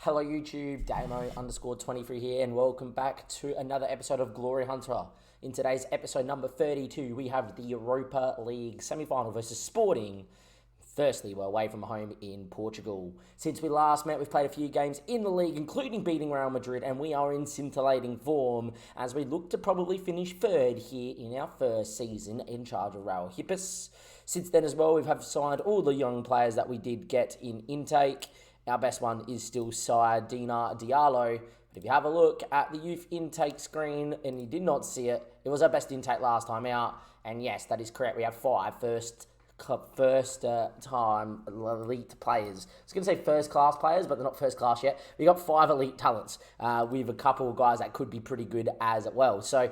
Hello YouTube, Damo_23 here, and welcome back to another episode of Glory Hunter. In today's episode number 32, we have the Europa League semi-final versus Sporting. Firstly, we're away from home in Portugal. Since we last met, we've played a few games in the league, including beating Real Madrid, and we are in scintillating form as we look to probably finish third here in our first season in charge of Real Hippos. Since then as well, we have signed all the young players that we did get in intake. Our best one is still Dina Diallo. But if you have a look at the youth intake screen and you did not see it, it was our best intake last time out. And yes, that is correct. We have five first-time elite players. I was going to say first-class players, but they're not first-class yet. We got 5 elite talents with a couple of guys that could be pretty good as well. So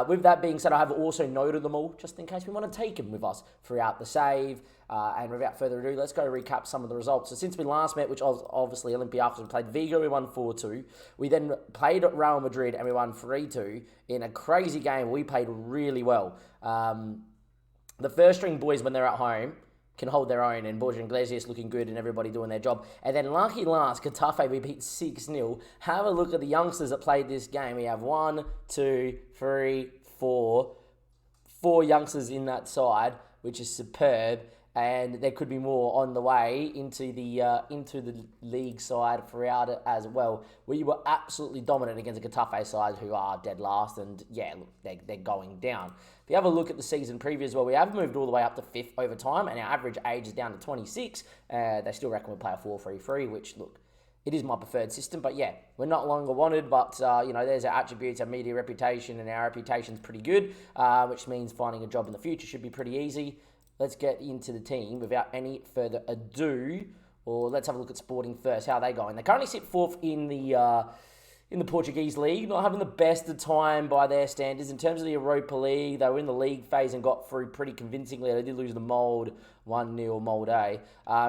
with that being said, I have also noted them all just in case we want to take them with us throughout the save. And without further ado, let's go recap some of the results. So since we last met, which was obviously Olympiacos, we played Vigo, we won 4-2. We then played at Real Madrid and we won 3-2 in a crazy game. We played really well. The first string boys, when they're at home, can hold their own, and Borja Iglesias looking good and everybody doing their job. And then lucky last, Getafe, we beat 6-0. Have a look at the youngsters that played this game. We have 1, 2, 3, 4 youngsters in that side, which is superb. And there could be more on the way into the league side throughout it as well. We were absolutely dominant against a Getafe side who are dead last, and yeah, look, they're going down. If you have a look at the season previous, well, we have moved all the way up to 5th over time, and our average age is down to 26. They still reckon we play a 4-3-3, which, look, it is my preferred system, but yeah, we're not longer wanted, but, there's our attributes, our media reputation, and our reputation's pretty good, which means finding a job in the future should be pretty easy. Let's get into the team without any further ado, or let's have a look at Sporting first. How are they going? They currently sit 4th in the Portuguese league, not having the best of time by their standards. In terms of the Europa League, they were in the league phase and got through pretty convincingly. They did lose the Mould 1-0 Mould A.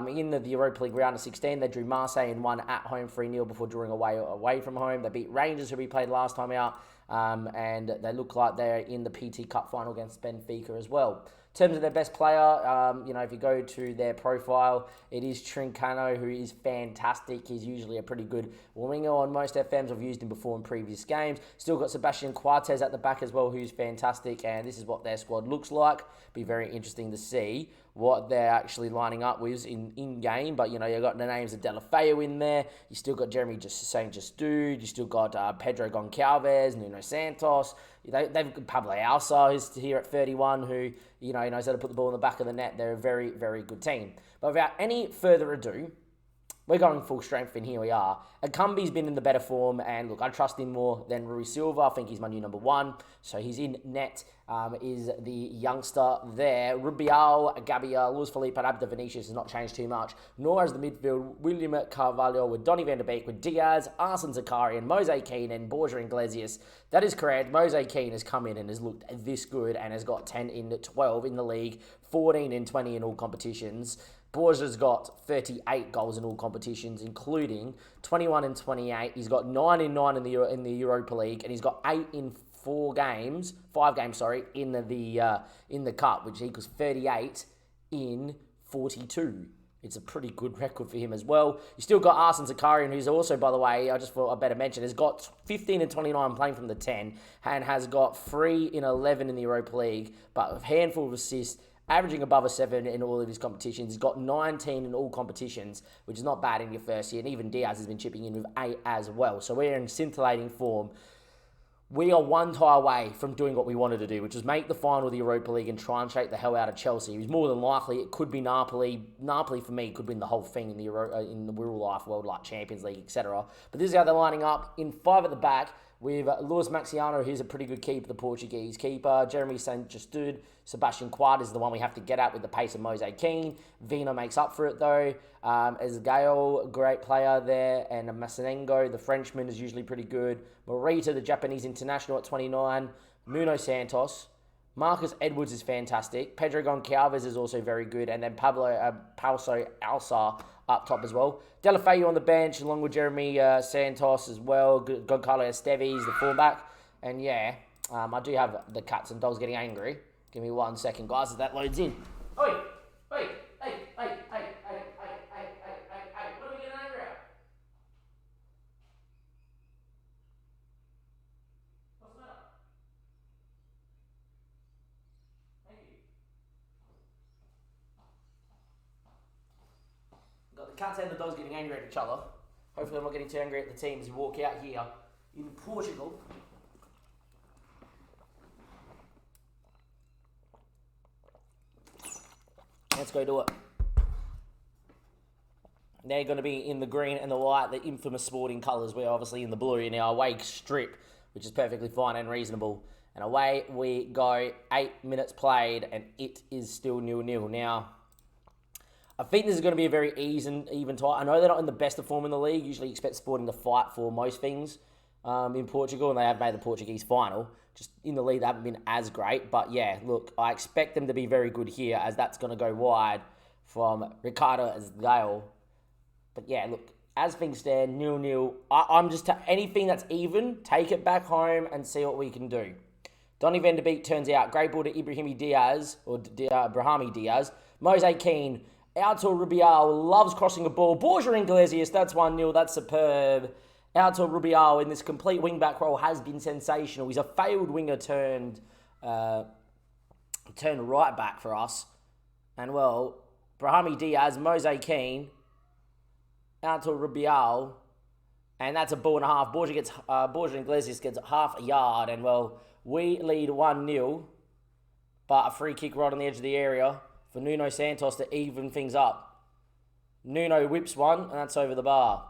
In the Europa League round of 16, they drew Marseille and won at home 3-0 before drawing away from home. They beat Rangers, who we played last time out, and they look like they're in the PT Cup final against Benfica as well. In terms of their best player, if you go to their profile, it is Trincano, who is fantastic. He's usually a pretty good winger on most FMs. I've used him before in previous games. Still got Sebastian Coates at the back as well, who's fantastic, and this is what their squad looks like. Be very interesting to see what they're actually lining up with in game. But, you've got the names of Delafeu in there. You still got Jeremy Dude. You still got Pedro Goncalves, Nuno Santos. They've got Pablo Alsa, who's here at 31, who, knows how to put the ball in the back of the net. They're a very, very good team. But without any further ado, we're going full strength, and here we are. Akambi's been in the better form, and look, I trust him more than Rui Silva. I think he's my new number 1. So he's in net, is the youngster there. Rubial, Gabriel, Luis Felipe, Abda Vinicius has not changed too much, nor has the midfield. William Carvalho with Donny van der Beek, with Diaz, Arsene Zakarian, Mose Keane, and Borja Iglesias. That is correct. Mose Keane has come in and has looked this good and has got 10 in 12 in the league, 14 in 20 in all competitions. Borja's got 38 goals in all competitions, including 21 in 28. He's got 9 in 9 in the Europa League, and he's got 8 in 5 games, in the cup, which equals 38 in 42. It's a pretty good record for him as well. You still got Arsene Zakarian, who's also, by the way, I just thought I better mention, has got 15 and 29 playing from the 10, and has got 3 in 11 in the Europa League, but a handful of assists, averaging above a 7 in all of his competitions. He's got 19 in all competitions, which is not bad in your first year. And even Diaz has been chipping in with 8 as well. So we're in scintillating form. We are one tie away from doing what we wanted to do, which is make the final of the Europa League and try and shake the hell out of Chelsea. It was more than likely it could be Napoli. Napoli, for me, could win the whole thing in the real life, World Light Champions League, etc. But this is how they're lining up. In 5 at the back, with Luis Maxiano, who's a pretty good keeper, the Portuguese keeper. Jeremy Saint-Just, Sebastian Coates is the one we have to get at with the pace of Mose Keane. Vina makes up for it, though. Ezgaio, great player there. And Masenengo, the Frenchman, is usually pretty good. Morita, the Japanese international at 29. Nuno Santos. Marcus Edwards is fantastic. Pedro Goncalves is also very good. And then Pablo Alsa up top as well. Delafeu on the bench, along with Jeremy Santos as well. Goncalo Esteves, the fullback. And yeah, I do have the cats and dogs getting angry. Give me 1 second, guys, as that loads in. Oi! Hey! What are we getting angry at? can't stand the dogs getting angry at each other. Hopefully I'm not getting too angry at the team as we walk out here in Portugal. Let's go do it. They're going to be in the green and the white, the infamous sporting colours. We're obviously in the blue in our away strip, which is perfectly fine and reasonable. And away we go. 8 minutes played, and it is still 0-0. Now, I think this is going to be a very even tie. I know they're not in the best of form in the league. Usually you expect Sporting to fight for most things in Portugal, and they have made the Portuguese final. Just in the league, they haven't been as great. But yeah, look, I expect them to be very good here, as that's going to go wide from Ricardo Gale. But yeah, look, as things stand, 0-0. I'm just, anything that's even, take it back home and see what we can do. Donny van der Beek turns out. Great ball to Brahimi Diaz. Mose Keane. Out to Rubial. Loves crossing a ball. Borja Iglesias. That's 1-0. That's superb. Out to Rubial in this complete wing-back role has been sensational. He's a failed winger turned right back for us. And well, Brahimi Diaz, Mose Keane. Out to Rubial. And that's a ball and a half. Borja Iglesias gets half a yard. And well, we lead 1-0. But a free kick right on the edge of the area for Nuno Santos to even things up. Nuno whips one, and that's over the bar.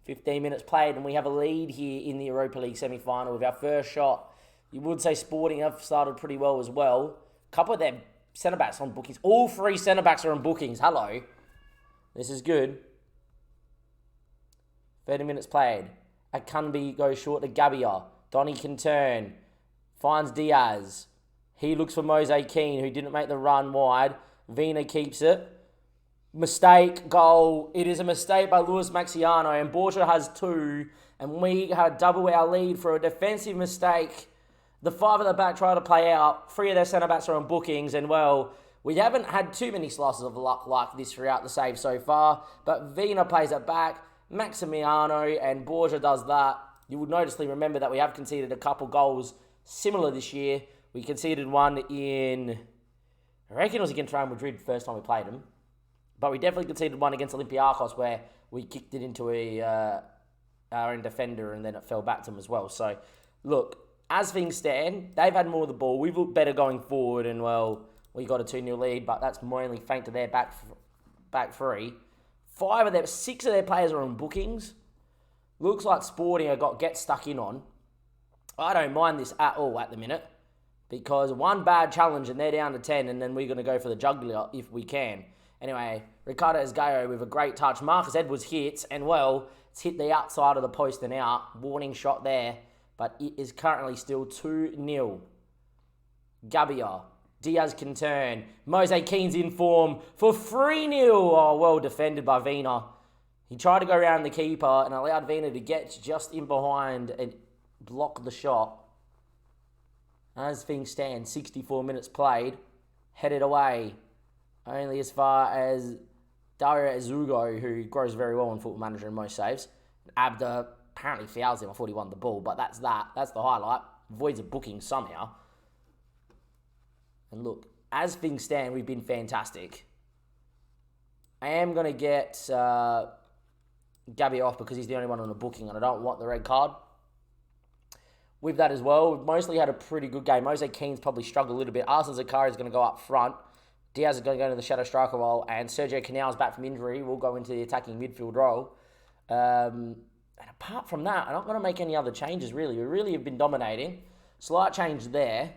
15 minutes played, and we have a lead here in the Europa League semi-final with our first shot. You would say Sporting have started pretty well as well. A couple of their centre-backs on bookings. All 3 centre-backs are on bookings. Hello. This is good. 30 minutes played. Akanbi goes short to Gabia. Donny can turn. Finds Diaz. He looks for Mose Keane, who didn't make the run wide. Vina keeps it. Mistake, goal. It is a mistake by Luis Maxiano, and Borja has 2, and we had double our lead for a defensive mistake. The 5 at the back try to play out. 3 of their centre-backs are on bookings, and well, we haven't had too many slices of luck like this throughout the save so far, but Vina plays it back. Maximiano and Borja does that. You would noticeably remember that we have conceded a couple goals similar this year. We conceded one in, I reckon it was against Real Madrid first time we played them. But we definitely conceded one against Olympiacos where we kicked it into our own defender and then it fell back to them as well. So, look, as things stand, they've had more of the ball. We've looked better going forward and, well, we got a 2-0 lead, but that's mainly thanks to their back 3. 6 of their players are on bookings. Looks like Sporting have got get stuck in on. I don't mind this at all at the minute. Because one bad challenge and they're down to 10 and then we're going to go for the jugular if we can. Anyway, Ricardo Esgaio with a great touch. Marcus Edwards hits and, well, it's hit the outside of the post and out. Warning shot there. But it is currently still 2-0. Gabia. Diaz can turn. Mose Keane's in form for 3-0. Oh, well defended by Vina. He tried to go around the keeper and allowed Vina to get just in behind and block the shot. As things stand, 64 minutes played, headed away only as far as Dario Azugo, who grows very well in Football Manager in most saves. Abda apparently fouls him. I thought he won the ball, but that's that. That's the highlight. Avoids a booking somehow. And look, as things stand, we've been fantastic. I am going to get Gabby off because he's the only one on a booking and I don't want the red card. With that as well, we've mostly had a pretty good game. Mose Keane's probably struggled a little bit. Arsene Zakari is going to go up front. Diaz is going to go into the shadow striker role. And Sergio Canal's back from injury. Will go into the attacking midfield role. And apart from that, I'm not going to make any other changes, really. We really have been dominating. Slight change there.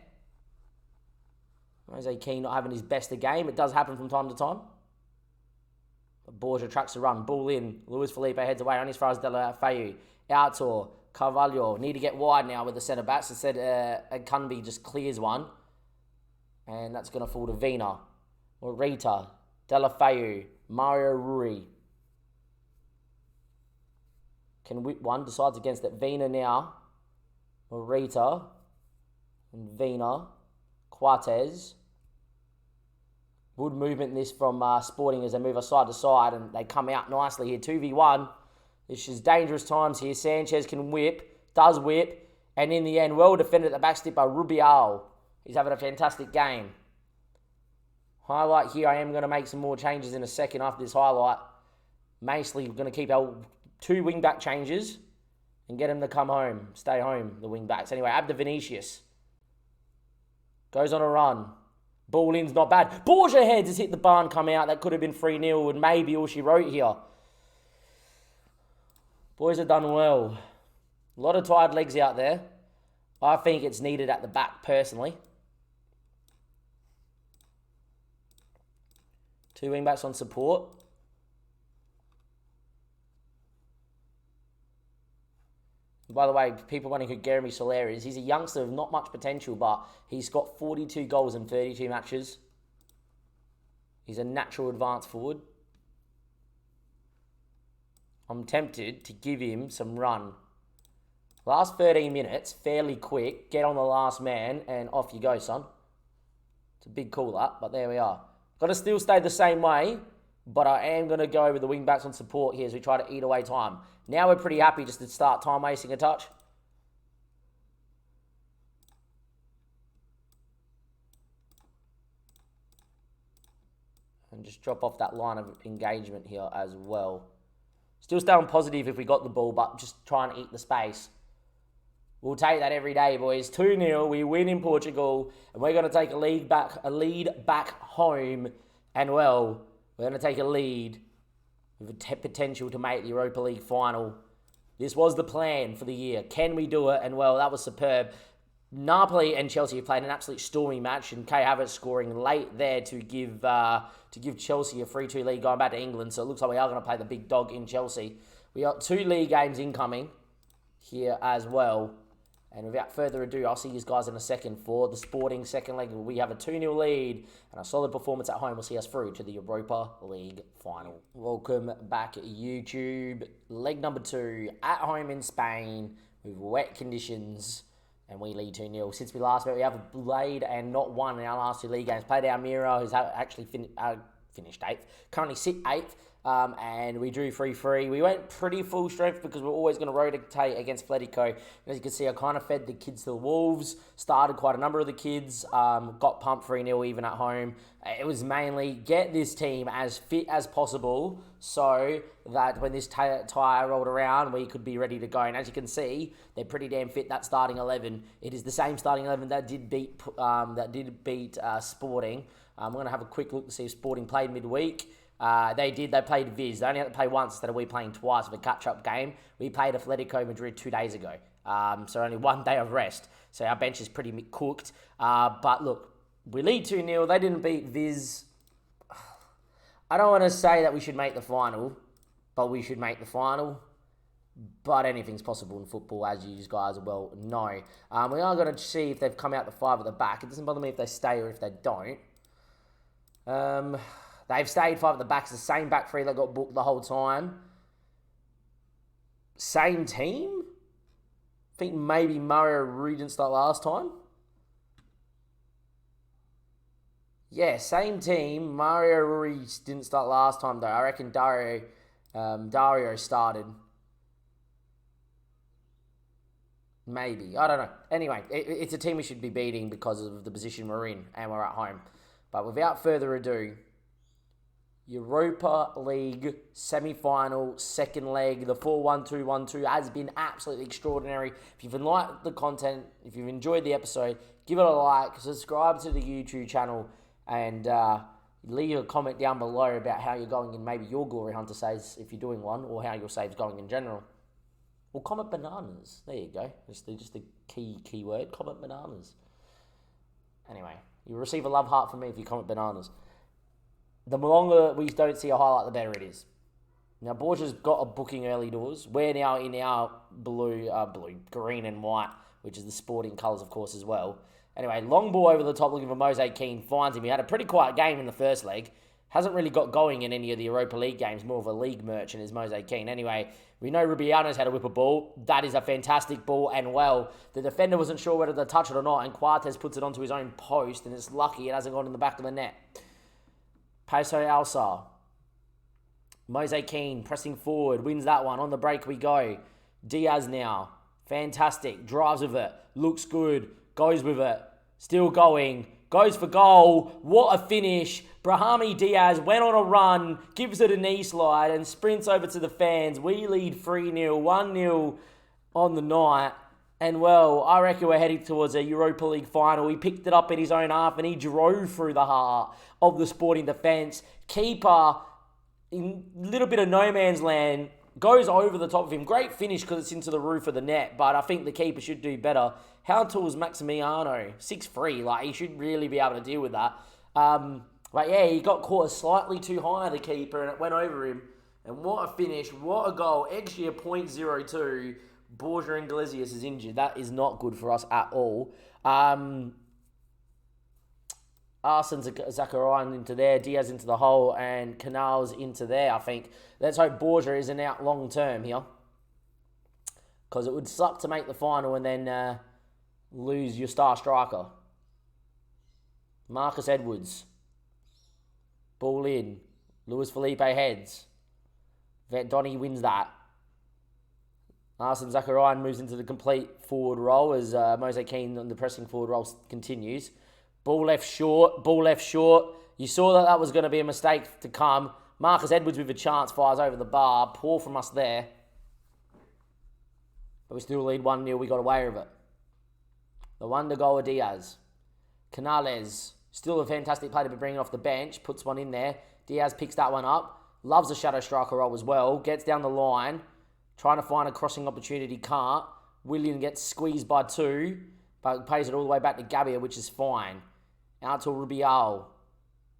Mose Keane not having his best of game. It does happen from time to time. But Borja tracks the run. Ball in. Luis Felipe heads away. Only as far as De La Feu. Outdoor. Carvalho need to get wide now with the centre-backs. Instead, Akanbi just clears one. And that's going to fall to Vina. Morita, De La Feu, Mario Rui. Can whip one, decides against it. Vina now. Morita. And Vina. Quartes. Good movement in this from Sporting as they move us side to side. And they come out nicely here. 2v1. This is dangerous times here. Sanchez can whip, does whip, and in the end, well defended at the backstep by Rubial. He's having a fantastic game. Highlight here, I am going to make some more changes in a second after this highlight. Macely, we're going to keep our 2 wing-back changes and get him to come home. Stay home, the wing-backs. Anyway, Abda Vinicius goes on a run. Ball in's not bad. Borgia heads has hit the bar and come out. That could have been 3-0 and maybe all she wrote here. Boys have done well. A lot of tired legs out there. I think it's needed at the back, personally. 2 wing-backs on support. By the way, people wondering who Jeremy Soler is. He's a youngster with not much potential, but he's got 42 goals in 32 matches. He's a natural advanced forward. I'm tempted to give him some run. Last 13 minutes, fairly quick. Get on the last man, and off you go, son. It's a big call up, but there we are. Got to still stay the same way, but I am going to go with the wing-backs on support here as we try to eat away time. Now we're pretty happy just to start time wasting a touch. And just drop off that line of engagement here as well. Still staying positive if we got the ball, but just try and eat the space. We'll take that every day, boys. 2-0, we win in Portugal, and we're going to take a lead back home. And, well, we're going to take a lead with a potential to make the Europa League final. This was the plan for the year. Can we do it? And, well, that was superb. Napoli and Chelsea have played an absolute storming match, and Kai Havertz scoring late there to give Chelsea a 3-2 lead going back to England. So it looks like we are going to play the big dog in Chelsea. We got 2 league games incoming here as well. And without further ado, I'll see you guys in a second for the Sporting second leg. We have a 2-0 lead and a solid performance at home will see us through to the Europa League final. Welcome back, YouTube. Leg number 2 at home in Spain with wet conditions. And we lead 2-0. Since we last met, we have played and not won in our last 2 league games. Played Almira, who's actually finished 8th. Currently sit 8th. And we drew 3-3. We went pretty full strength because we're always going to rotate against Atletico. And as you can see, I kind of fed the kids to the Wolves. Started quite a number of the kids. Got pumped 3-0 even at home. It was mainly get this team as fit as possible so that when this tie rolled around, we could be ready to go. And as you can see, they're pretty damn fit, that starting 11. It is the same starting 11 that did beat Sporting. We're going to have a quick look to see if Sporting played midweek. They did. They played Viz. They only had to play once instead of we playing twice of a catch-up game. We played Atletico Madrid 2 days ago. So only 1 day of rest. So our bench is pretty cooked. But look, we lead 2-0. They didn't beat Viz. I don't want to say that we should make the final, but we should make the final. But anything's possible in football, as you guys well know. We are going to see if they've come out the 5 at the back. It doesn't bother me if they stay or if they don't. They've stayed 5 at the back. It's the same back 3 that got booked the whole time. Same team? I think maybe Mario Rui didn't start last time. Yeah, same team. Mario Rui didn't start last time, though. I reckon Dario started. Maybe. I don't know. Anyway, it's a team we should be beating because of the position we're in and we're at home. But without further ado, Europa League semi-final, second leg, the 4-1-2-1-2 has been absolutely extraordinary. If you've liked the content, if you've enjoyed the episode, give it a like, subscribe to the YouTube channel, and leave a comment down below about how you're going in maybe your Glory Hunter saves, if you're doing one, or how your save's going in general. Or comment bananas. There you go. Just the key word, comment bananas. Anyway, you'll receive a love heart from me if you comment bananas. The longer we don't see a highlight, the better it is. Now, Borgia's got a booking early doors. We're now in our green and white, which is the Sporting colours, of course, as well. Anyway, long ball over the top looking for Mose Keane. Finds him. He had a pretty quiet game in the first leg. Hasn't really got going in any of the Europa League games. More of a league merchant is Mose Keane. Anyway, we know Rubial knows how to whip a ball. That is a fantastic ball. And, well, the defender wasn't sure whether to touch it or not. And Coates puts it onto his own post. And it's lucky it hasn't gone in the back of the net. Peso Alsa. Mose Keane pressing forward. Wins that one. On the break we go. Diaz now. Fantastic. Drives with it. Looks good. Goes with it. Still going. goes for goal. What a finish. Brahimi Diaz went on a run, gives it a knee slide and sprints over to the fans. We lead 3-0, 1-0 on the night. And, well, I reckon we're heading towards a Europa League final. He picked it up in his own half and he drove through the heart of the Sporting defence. Keeper, in a little bit of no man's land, goes over the top of him. Great finish because it's into the roof of the net, but I think the keeper should do better. How tall is Maximiano? 6'3". Like, he should really be able to deal with that. But yeah, he got caught slightly too high, the keeper, and it went over him. And what a finish, what a goal. XG of .02. Borja Iglesias is injured. That is not good for us at all. Arsene Zacharian into there, Diaz into the hole, and Canals into there, I think. Let's hope Borja isn't out long term here. Because it would suck to make the final and then lose your star striker. Marcus Edwards. Ball in. Luis Felipe heads. Donny wins that. Arsene Zacharian moves into the complete forward role as Mose Keane on the pressing forward role continues. Ball left short. You saw that was going to be a mistake to come. Marcus Edwards with a chance fires over the bar. Poor from us there. But we still lead 1-0. We got away with it. The wonder goal of Diaz. Canales, still a fantastic play to be bringing off the bench. Puts one in there. Diaz picks that one up. Loves the shadow striker role as well. Gets down the line. Trying to find a crossing opportunity. Can't. William gets squeezed by 2. But pays it all the way back to Gabbia, which is fine. Out to Rubial.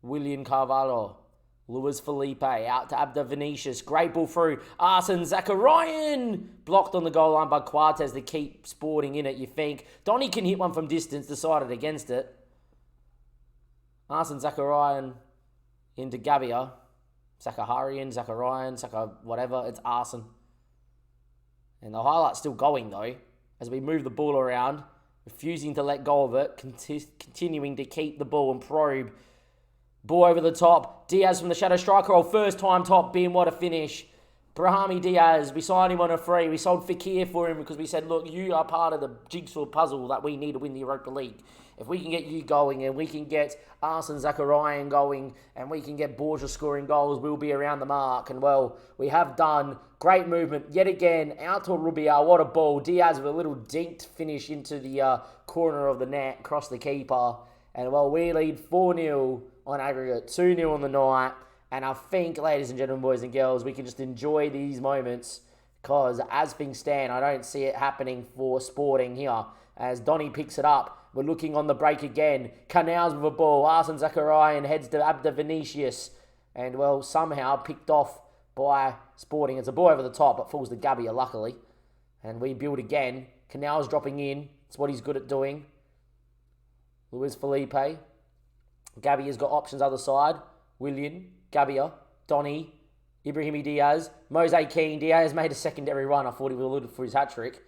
William Carvalho. Luis Felipe. Out to Abda Vinicius. Great ball through. Arsene Zacharian. Blocked on the goal line by Quartes to keep Sporting in it, you think. Donny can hit one from distance. Decided against it. Arsene Zacharian into Gabbia. Zacharian, whatever. It's Arsene. And the highlight's still going, though. As we move the ball around. Refusing to let go of it. Continuing to keep the ball and probe. Ball over the top. Diaz from the shadow striker role. First time top bin. What a finish. Brahimi Diaz. We signed him on a free. We sold Fekir for him because we said, look, you are part of the jigsaw puzzle that we need to win the Europa League. If we can get you going and we can get Arsene Zacharian going and we can get Borja scoring goals, we'll be around the mark. And, well, we have done. Great movement. Yet again, out to Rubial. What a ball. Diaz with a little dinked finish into the corner of the net, across the keeper. And, well, we lead 4-0 on aggregate, 2-0 on the night. And I think, ladies and gentlemen, boys and girls, we can just enjoy these moments because as things stand, I don't see it happening for Sporting here. As Donny picks it up. We're looking on the break again. Canals with a ball. Arsene Zacharian heads to Abda Vinicius. And, well, somehow picked off by Sporting. It's a ball over the top, but falls to Gabbia, luckily. And we build again. Canals dropping in. It's what he's good at doing. Luis Felipe. Gabbia's got options other side. William, Gabbia, Donny, Ibrahimi Diaz, Mose Keane. Diaz made a secondary run. I thought he would have looked for his hat-trick.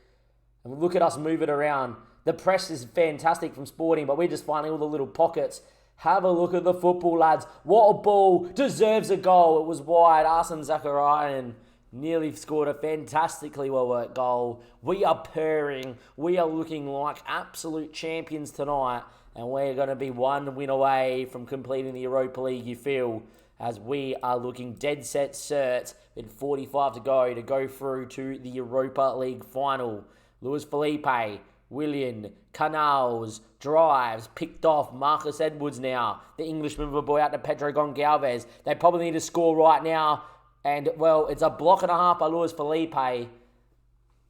And look at us move it around. The press is fantastic from Sporting, but we're just finding all the little pockets. Have a look at the football, lads. What a ball. Deserves a goal. It was wide. Arsene Zacharian nearly scored a fantastically well-worked goal. We are purring. We are looking like absolute champions tonight. And we're going to be one win away from completing the Europa League, you feel, as we are looking dead set cert with 45 to go through to the Europa League final. Luis Felipe, William, Canals, drives, picked off, Marcus Edwards now. The Englishman with a ball out to Pedro Gonçalves. They probably need to score right now. And, well, it's a block and a half by Luis Felipe.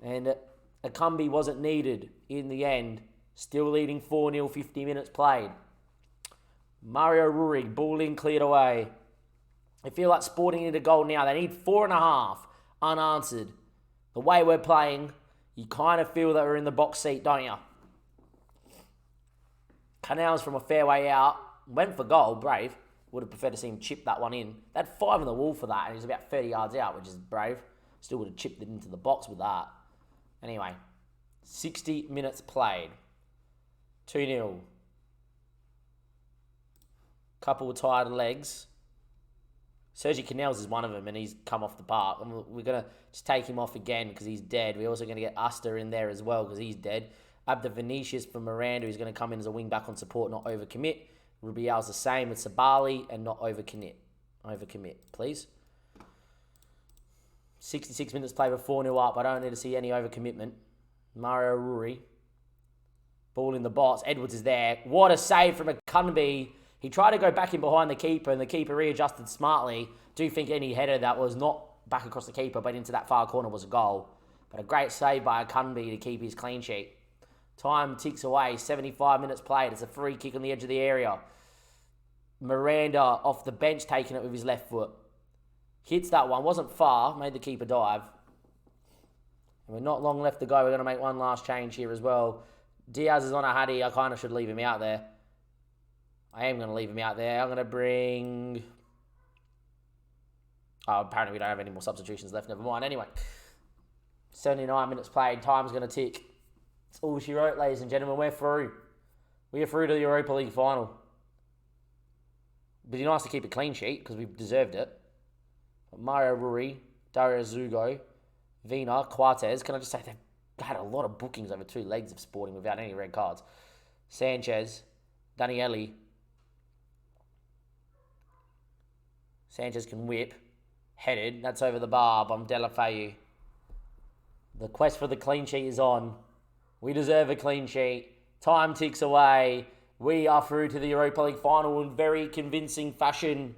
And Akumbi wasn't needed in the end. Still leading 4-0, 50 minutes played. Mario Rurig, ball in, cleared away. I feel like Sporting need a goal now. They need 4.5 unanswered. The way we're playing, you kind of feel that we're in the box seat, don't you? Canals from a fair way out. Went for goal, brave. Would have preferred to see him chip that one in. They had 5 on the wall for that, and he was about 30 yards out, which is brave. Still would have chipped it into the box with that. Anyway, 60 minutes played. 2-0. Couple of tired legs. Sergi Canals is one of them, and he's come off the park. And we're going to just take him off again because he's dead. We're also going to get Uster in there as well because he's dead. Abda Vinicius for Miranda, who's going to come in as a wing back on support, not overcommit. Rubial's the same with Sabali and not overcommit. Overcommit, please. 66 minutes played with 4-0 up. I don't need to see any overcommitment. Mario Ruri. Ball in the box. Edwards is there. What a save from Akunbi. He tried to go back in behind the keeper, and the keeper readjusted smartly. Do think any header that was not back across the keeper, but into that far corner was a goal. But a great save by Akunbi to keep his clean sheet. Time ticks away. 75 minutes played. It's a free kick on the edge of the area. Miranda off the bench taking it with his left foot. Hits that one. Wasn't far. Made the keeper dive. And we're not long left to go. We're going to make one last change here as well. Diaz is on a Hadi. I kind of should leave him out there. I am going to leave him out there. I'm going to bring... Oh, apparently we don't have any more substitutions left. Never mind. Anyway. 79 minutes played. Time's going to tick. It's all she wrote, ladies and gentlemen. We're through. We are through to the Europa League final. It'd be nice to keep a clean sheet because we've deserved it. Mario Ruri, Dario Zugo, Vina, Quartez. Can I just say they've had a lot of bookings over 2 legs of Sporting without any red cards. Sanchez, Daniele. Sanchez can whip. Headed. That's over the bar. I'm Delafeu. The quest for the clean sheet is on. We deserve a clean sheet. Time ticks away. We are through to the Europa League final in very convincing fashion.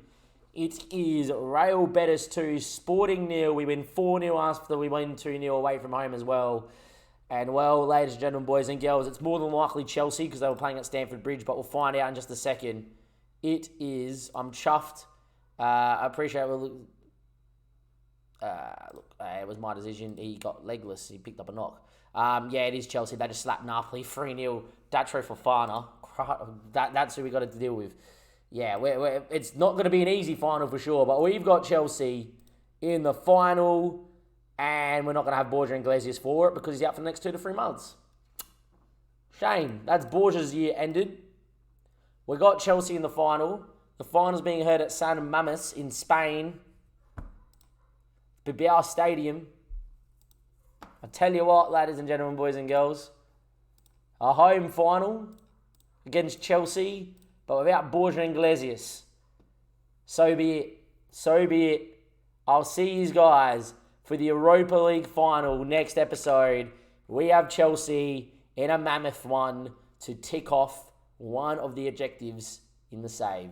It is Real Betis 2, Sporting 0. We win 4-0 after we win 2-0 away from home as well. And well, ladies and gentlemen, boys and girls, it's more than likely Chelsea because they were playing at Stamford Bridge, but we'll find out in just a second. It is. I'm chuffed. I appreciate it. It was my decision. He got legless. He picked up a knock. Yeah, it is Chelsea. They just slapped Napoli 3-0. Datro Fofana. That's who we got to deal with. Yeah, it's not going to be an easy final for sure, but we've got Chelsea in the final, and we're not going to have Borja Iglesias for it because he's out for the next 2 to 3 months. Shame. That's Borja's year ended. We got Chelsea in the final. The final's being held at San Mamés in Spain. Bilbao Stadium. I tell you what, ladies and gentlemen, boys and girls, a home final against Chelsea, but without Borja Iglesias. So be it. So be it. I'll see you guys for the Europa League final next episode. We have Chelsea in a mammoth one to tick off one of the objectives in the save.